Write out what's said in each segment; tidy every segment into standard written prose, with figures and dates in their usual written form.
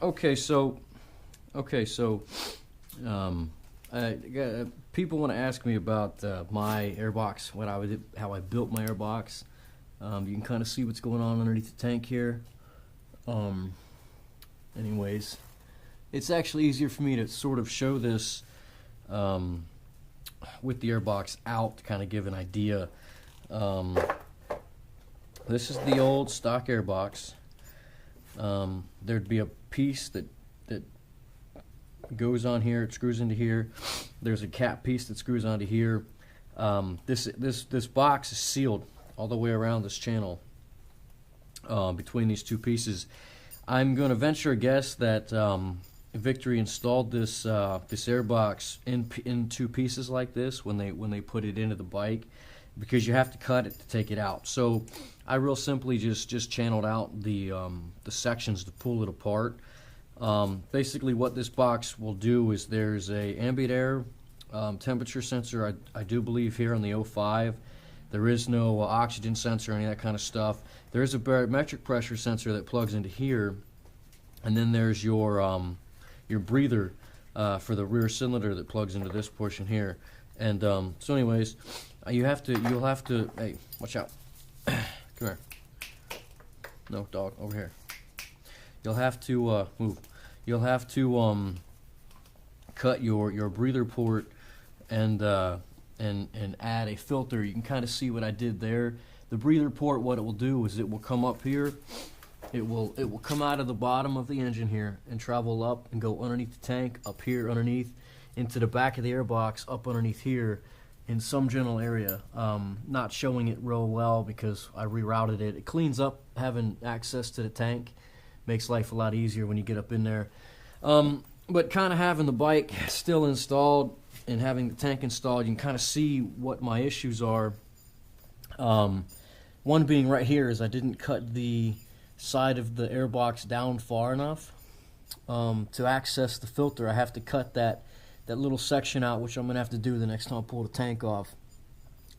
Okay, so people want to ask me about my airbox, how I built my airbox. You can kind of see what's going on underneath the tank here. Um, Anyways, it's actually easier for me to sort of show this um, with the airbox out to kind of give an idea. Um, this is the old stock airbox. There'd be a piece that goes on here, it screws into here. There's a cap piece that screws onto here. This box is sealed all the way around this channel between these two pieces. I'm going to venture a guess that Victory installed this airbox in two pieces like this when they put it into the bike, because you have to cut it to take it out. So I real simply just channeled out the sections to pull it apart. Basically what this box will do is there's a ambient air temperature sensor, I do believe, here on the 05. There is no oxygen sensor or any of that kind of stuff. There is a barometric pressure sensor that plugs into here, and then there's your breather for the rear cylinder that plugs into this portion here. And so anyways, you'll have to, hey, watch out. Come here. No, dog, over here. You'll have to move. You'll have to cut your breather port and add a filter. You can kind of see what I did there. The breather port, what it will do is it will come up here. It will come out of the bottom of the engine here and travel up and go underneath the tank, up here underneath, into the back of the airbox, up underneath here in some general area. Not showing it real well because I rerouted it. It cleans up having access to the tank. Makes life a lot easier when you get up in there. But kind of having the bike still installed and having the tank installed, you can kind of see what my issues are. One being right here is I didn't cut the side of the airbox down far enough. To access the filter, I have to cut that little section out, which I'm going to have to do the next time I pull the tank off.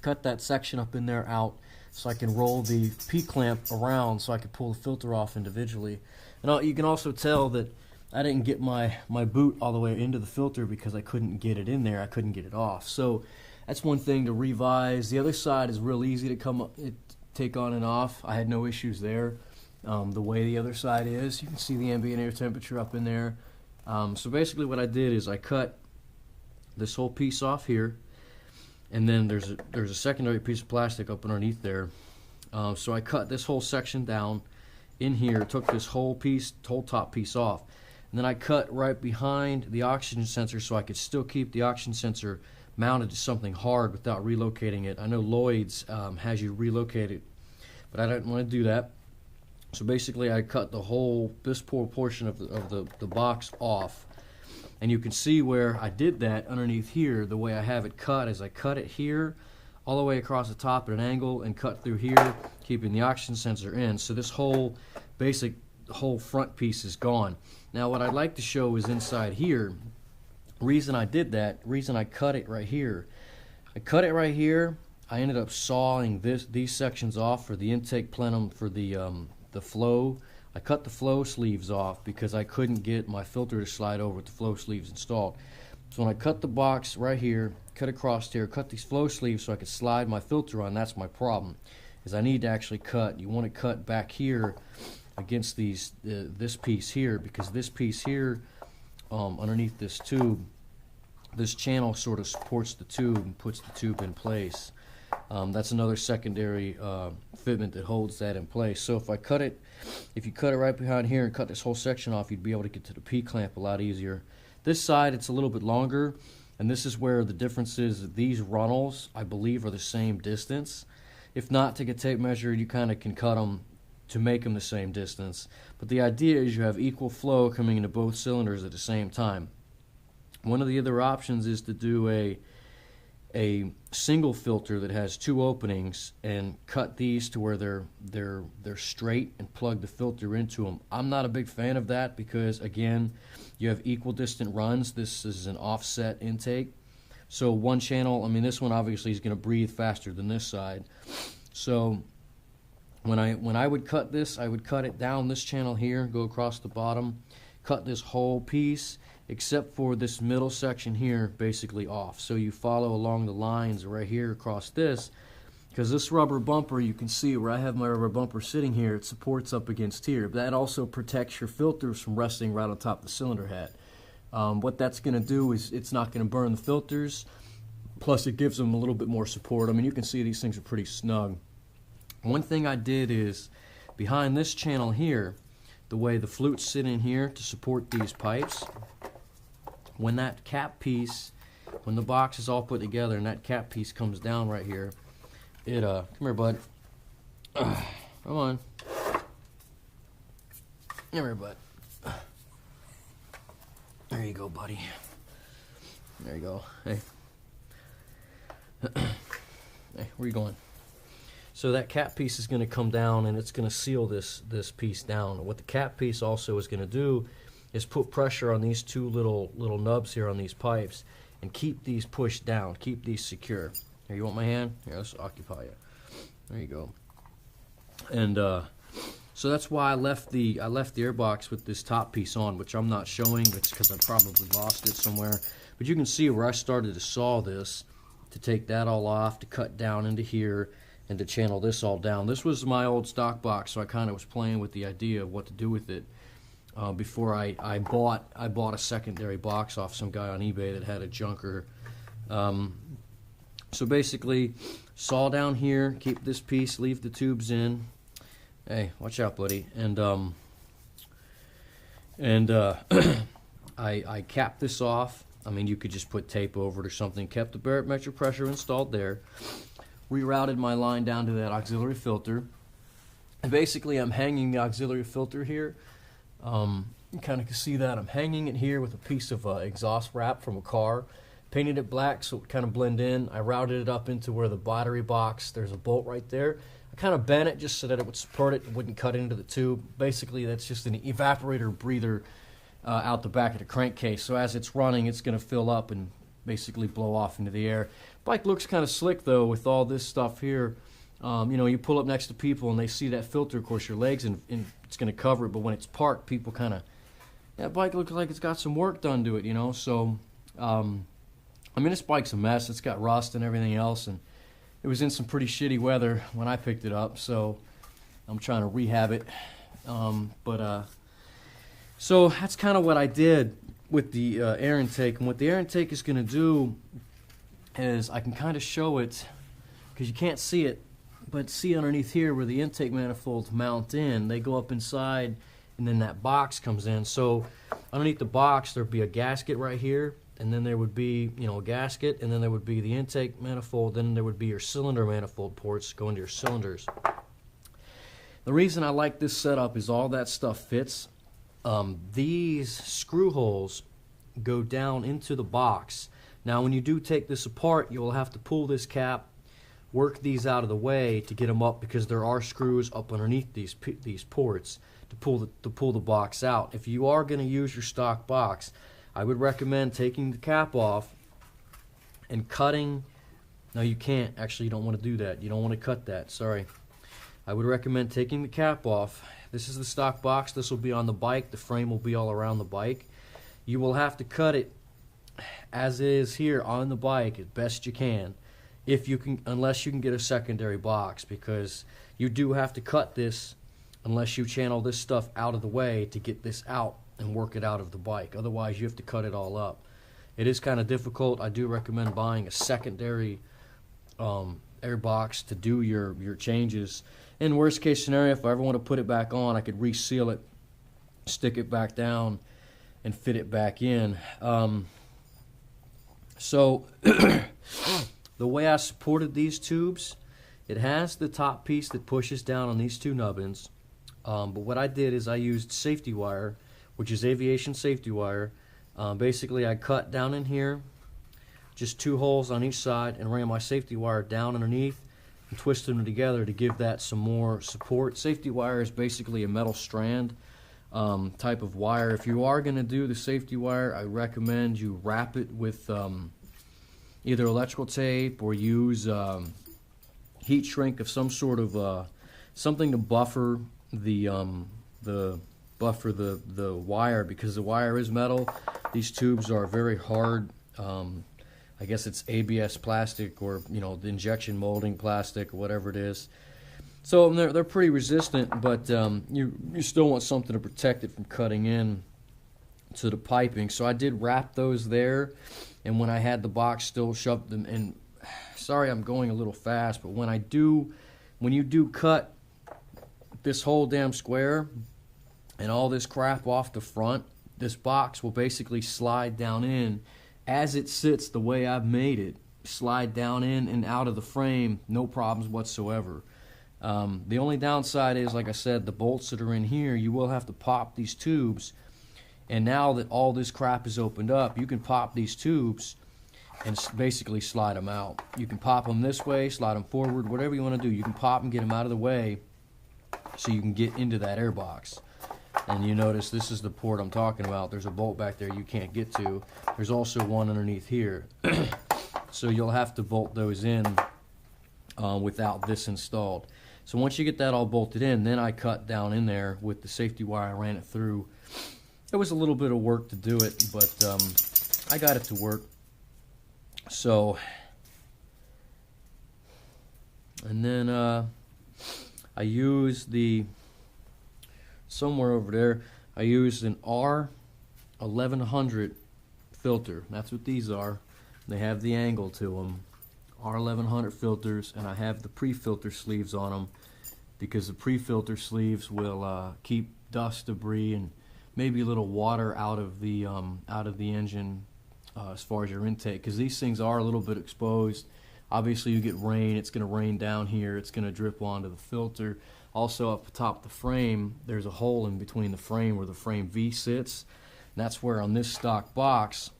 Cut that section up in there out so I can roll the P-clamp around so I can pull the filter off individually. And you can also tell that I didn't get my boot all the way into the filter because I couldn't get it in there. I couldn't get it off. So that's one thing to revise. The other side is real easy to take on and off. I had no issues there. The way the other side is, you can see the ambient air temperature up in there. So basically what I did is I cut this whole piece off here, and then there's a secondary piece of plastic up underneath there. So I cut this whole section down in here, took this whole top piece off, and then I cut right behind the oxygen sensor so I could still keep the oxygen sensor mounted to something hard without relocating it. I know Lloyd's has you relocate it, but I didn't want to do that. So basically I cut this poor portion of the box off. And you can see where I did that underneath here. The way I have it cut is I cut it here all the way across the top at an angle and cut through here, keeping the oxygen sensor in. So this whole front piece is gone. Now what I'd like to show is inside here. Reason I did that, reason I cut it right here. I cut it right here. I ended up sawing these sections off for the intake plenum for the flow. I cut the flow sleeves off because I couldn't get my filter to slide over with the flow sleeves installed. So when I cut the box right here, cut across here, cut these flow sleeves so I could slide my filter on, that's my problem. Is I need to actually cut. You want to cut back here against this piece here, because this piece here underneath this tube, this channel sort of supports the tube and puts the tube in place. That's another secondary fitment that holds that in place. So if you cut it right behind here and cut this whole section off, you'd be able to get to the P-clamp a lot easier. This side, it's a little bit longer, and this is where the difference is. These runnels, I believe, are the same distance. If not, take a tape measure, you kind of can cut them to make them the same distance. But the idea is you have equal flow coming into both cylinders at the same time. One of the other options is to do a single filter that has two openings and cut these to where they're straight and plug the filter into them. I'm not a big fan of that because, again, you have equal distant runs. This is an offset intake. So one channel, I mean, this one obviously is going to breathe faster than this side. So When I would cut this, I would cut it down this channel here, go across the bottom, cut this whole piece, except for this middle section here, basically off. So you follow along the lines right here across this, because this rubber bumper, you can see where I have my rubber bumper sitting here, it supports up against here. But that also protects your filters from resting right on top of the cylinder head. What that's going to do is it's not going to burn the filters, plus it gives them a little bit more support. I mean, you can see these things are pretty snug. One thing I did is, behind this channel here, the way the flutes sit in here to support these pipes, when that cap piece, when the box is all put together and that cap piece comes down right here, it, come here, bud. Come on. Come here, bud. There you go, buddy. There you go. Hey. Hey, where you going? So that cap piece is going to come down and it's going to seal this piece down. What the cap piece also is going to do is put pressure on these two little nubs here on these pipes and keep these pushed down, keep these secure. Here, you want my hand? Here, let's occupy it. There you go. And so that's why I left the airbox with this top piece on, which I'm not showing. It's because I probably lost it somewhere. But you can see where I started to saw this, to take that all off, to cut down into here, and to channel this all down. This was my old stock box, so I kind of was playing with the idea of what to do with it before I bought a secondary box off some guy on eBay that had a junker. So basically, saw down here, keep this piece, leave the tubes in. Hey, watch out, buddy. And I capped this off. I mean, you could just put tape over it or something. Kept the barometric pressure installed there. Rerouted my line down to that auxiliary filter. And basically, I'm hanging the auxiliary filter here. You kind of can see that. I'm hanging it here with a piece of exhaust wrap from a car. Painted it black so it kind of blend in. I routed it up into where the battery box, there's a bolt right there. I kind of bent it just so that it would support it and wouldn't cut into the tube. Basically, that's just an evaporator breather out the back of the crankcase. So as it's running, it's going to fill up and basically blow off into the air. Bike looks kind of slick though with all this stuff here. You know, you pull up next to people and they see that filter, of course your legs and it's going to cover it, but when it's parked, people kind of, that bike looks like it's got some work done to it, you know. So I mean, this bike's a mess. It's got rust and everything else, and it was in some pretty shitty weather when I picked it up, so I'm trying to rehab it. So that's kind of what I did with the air intake. And what the air intake is going to do is I can kind of show it, because you can't see it, but see underneath here where the intake manifolds mount in, they go up inside, and then that box comes in. So underneath the box, there'd be a gasket right here, and then there would be, you know, a gasket, and then there would be the intake manifold, then there would be your cylinder manifold ports going to your cylinders. The reason I like this setup is all that stuff fits. These screw holes go down into the box. Now when you do take this apart, you will have to pull this cap, work these out of the way to get them up, because there are screws up underneath these ports to pull the box out. If you are going to use your stock box, I would recommend taking the cap off and cutting. No, you can't. Actually, you don't want to do that. You don't want to cut that. Sorry. I would recommend taking the cap off. This is the stock box. This will be on the bike. The frame will be all around the bike. You will have to cut it as is here on the bike as best you can, if you can, unless you can get a secondary box, because you do have to cut this unless you channel this stuff out of the way to get this out and work it out of the bike. Otherwise, you have to cut it all up. It is kind of difficult. I do recommend buying a secondary air box to do your changes. In worst case scenario, if I ever want to put it back on, I could reseal it, stick it back down, and fit it back in. So the way I supported these tubes, it has the top piece that pushes down on these two nubbins. But what I did is I used safety wire, which is aviation safety wire. Basically, I cut down in here, just 2 holes on each side, and ran my safety wire down underneath and twisted them together to give that some more support. Safety wire is basically a metal strand type of wire. If you are going to do the safety wire, I recommend you wrap it with either electrical tape or use heat shrink of some sort of something to buffer the wire, because the wire is metal. These tubes are very hard. I guess it's ABS plastic, or the injection molding plastic, or whatever it is. So they're pretty resistant, but you still want something to protect it from cutting in to the piping. So I did wrap those there, and when I had the box still shoved them in. Sorry, I'm going a little fast, but when you do cut this whole damn square and all this crap off the front, this box will basically slide down in as it sits the way I've made it. Slide down in and out of the frame, no problems whatsoever. The only downside is, like I said, the bolts that are in here, you will have to pop these tubes. And now that all this crap is opened up, you can pop these tubes and basically slide them out. You can pop them this way, slide them forward, whatever you want to do. You can pop and get them out of the way so you can get into that airbox. And you notice this is the port I'm talking about. There's a bolt back there you can't get to. There's also one underneath here. So you'll have to bolt those in without this installed. So once you get that all bolted in, then I cut down in there with the safety wire. I ran it through. It was a little bit of work to do it, but I got it to work. So, and then I used somewhere over there, I used an R1100 filter. That's what these are. They have the angle to them. R1100 filters, and I have the pre-filter sleeves on them, because the pre-filter sleeves will keep dust, debris, and maybe a little water out of the engine as far as your intake, because these things are a little bit exposed. Obviously, you get rain, it's going to rain down here, it's going to drip onto the filter. Also, up top the frame, there's a hole in between the frame where the frame V sits. And that's where on this stock box,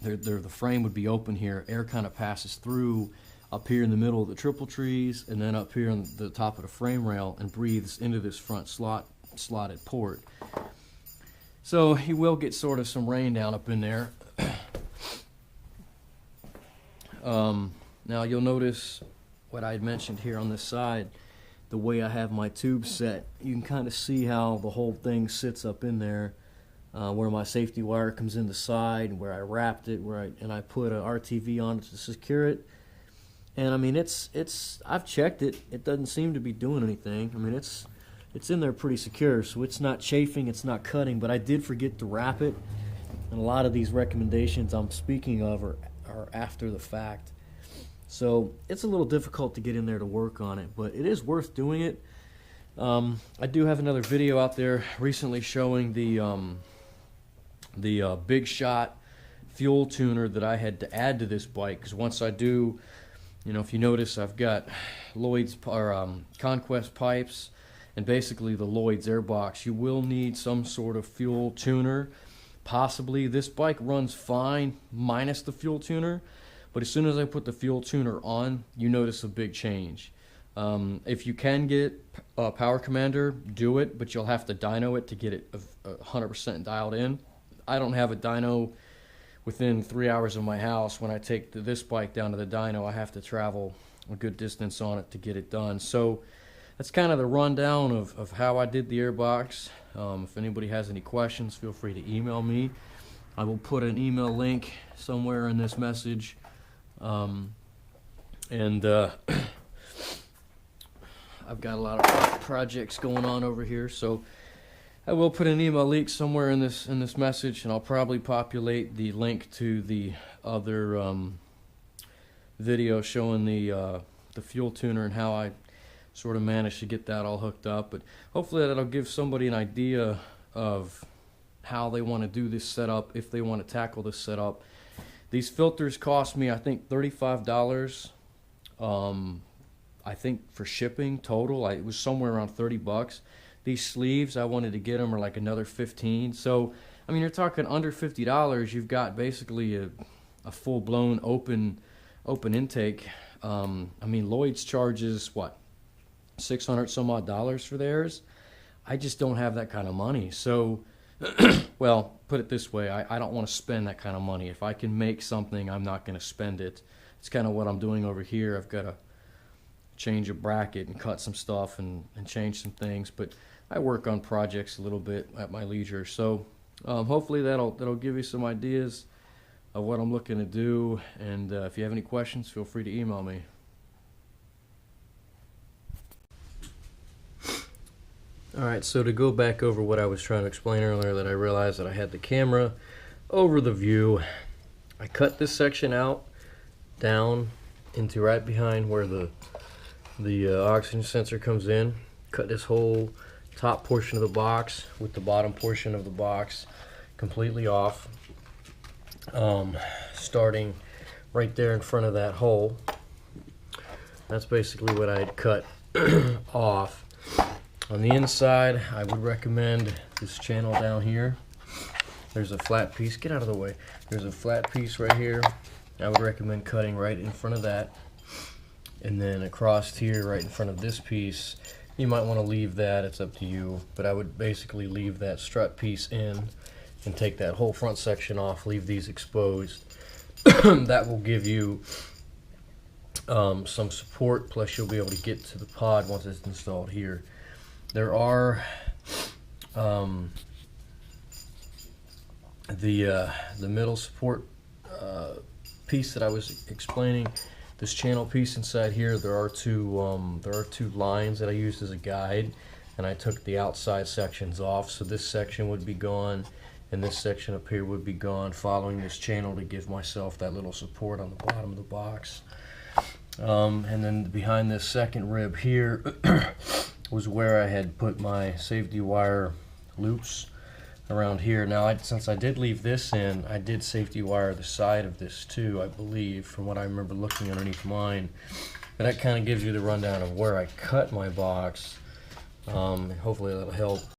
the frame would be open here. Air kind of passes through up here in the middle of the triple trees, and then up here on the top of the frame rail, and breathes into this front slotted port. So you will get sort of some rain down up in there. Now you'll notice what I had mentioned here on this side, the way I have my tube set. You can kind of see how the whole thing sits up in there. Where my safety wire comes in the side, where I wrapped it, and I put an RTV on it to secure it. And I mean, I've checked it. It doesn't seem to be doing anything. I mean, it's in there pretty secure, so it's not chafing, it's not cutting. But I did forget to wrap it, and a lot of these recommendations I'm speaking of are after the fact. So it's a little difficult to get in there to work on it, but it is worth doing it. I do have another video out there recently showing the Big Shot fuel tuner that I had to add to this bike, because once I do, if you notice, I've got Lloyd's or Conquest pipes and basically the Lloyd's airbox. You will need some sort of fuel tuner. Possibly this bike runs fine minus the fuel tuner, but as soon as I put the fuel tuner on, you notice a big change. If you can get a Power Commander, do it, but you'll have to dyno it to get it 100% dialed in. I don't have a dyno within 3 hours of my house. When I take this bike down to the dyno, I have to travel a good distance on it to get it done. So that's kind of the rundown of how I did the airbox. If anybody has any questions, feel free to email me. I will put an email link somewhere in this message. I've got a lot of projects going on over here, so I will put an email link somewhere in this message, and I'll probably populate the link to the other video showing the fuel tuner and how I sort of managed to get that all hooked up. But hopefully that'll give somebody an idea of how they want to do this setup, if they want to tackle this setup. These filters cost me, I think, $35. I think for shipping total, it was somewhere around 30 bucks. These sleeves, I wanted to get them, are like another 15. So, I mean, you're talking under $50. You've got basically a full-blown open intake. I mean, Lloyd's charges, what, $600 some odd for theirs? I just don't have that kind of money. So, well, put it this way, I don't want to spend that kind of money. If I can make something, I'm not going to spend it. It's kind of what I'm doing over here. I've got a change a bracket and cut some stuff and change some things. But I work on projects a little bit at my leisure, so hopefully that'll give you some ideas of what I'm looking to do. And if you have any questions, feel free to email me. Alright, so to go back over what I was trying to explain earlier, that I realized that I had the camera over the view. I cut this section out down into right behind where the oxygen sensor comes in. Cut this whole top portion of the box with the bottom portion of the box completely off, starting right there in front of that hole. That's basically what I had cut off. On the inside, I would recommend this channel down here. There's a flat piece. Get out of the way. There's a flat piece right here. I would recommend cutting right in front of that. And then across here, right in front of this piece, you might want to leave that. It's up to you. But I would basically leave that strut piece in and take that whole front section off. Leave these exposed. That will give you some support. Plus, you'll be able to get to the pod once it's installed here. There are the middle support piece that I was explaining. This channel piece inside here, there are two lines that I used as a guide, and I took the outside sections off. So this section would be gone, and this section up here would be gone, following this channel to give myself that little support on the bottom of the box. And then behind this second rib here was where I had put my safety wire loops around here. Now, since I did leave this in, I did safety wire the side of this too, I believe, from what I remember looking underneath mine. But that kind of gives you the rundown of where I cut my box. Hopefully that'll help.